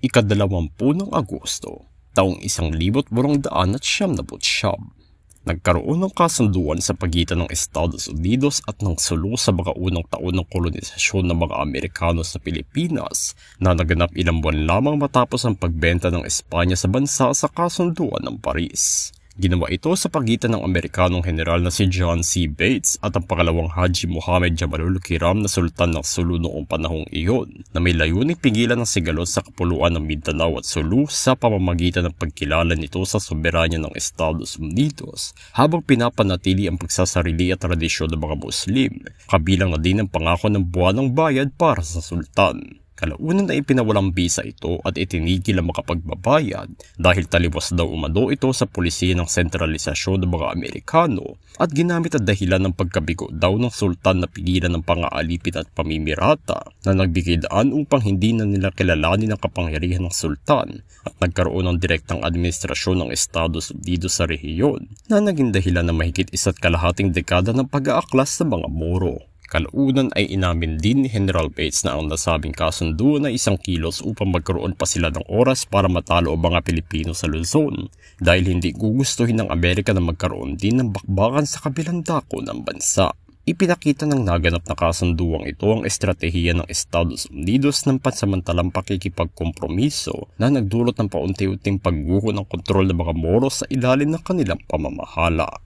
Ika-20 ng Agosto, taong 1899, nagkaroon ng kasunduan sa pagitan ng Estados Unidos at ng sulong sa mga unang taon ng kolonisasyon ng mga Amerikano sa Pilipinas na naganap ilang buwan lamang matapos ang pagbenta ng Espanya sa bansa sa kasunduan ng Paris. Ginawa ito sa pagitan ng Amerikanong general na si John C. Bates at ang pangalawang Haji Muhammad Jamalul Kiram na sultan ng Sulu noong panahong iyon na may layuning pigilan ng sigalot sa kapuluan ng Mindanao at Sulu sa pamamagitan ng pagkilala nito sa soberanya ng Estados Unidos habang pinapanatili ang pagsasarili at tradisyon ng mga Muslim, kabilang na din ang pangako ng buwanang bayad para sa sultan. Kalaunan ay ipinawalang bisa ito at itinigil ang makapagbabayad dahil taliwas daw umano ito sa pulisiya ng sentralisasyon ng mga Amerikano at ginamit at dahilan ng pagkabigo daw ng sultan na pigilan ng pang-aalipin at pamimirata na nagbigay daan upang hindi na nila kilalanin ang kapangyarihan ng sultan at nagkaroon ng direktang administrasyon ng Estados Unidos sa rehiyon na naging dahilan ng mahigit 1.5 dekada ng pag-aaklas sa mga Moro. Kalaunan ay inamin din ni General Bates na ang nasabing kasunduan ay 1 kilos upang magkaroon pa sila ng oras para matalo ang mga Pilipino sa Luzon dahil hindi gugustuhin ng Amerika na magkaroon din ng bakbakan sa kabilang dako ng bansa. Ipinakita ng naganap na kasunduang ito ang estratehiya ng Estados Unidos ng pansamantalang pakikipagkompromiso na nagdulot ng paunti-unting pagguho ng kontrol ng mga Moro sa ilalim ng kanilang pamamahala.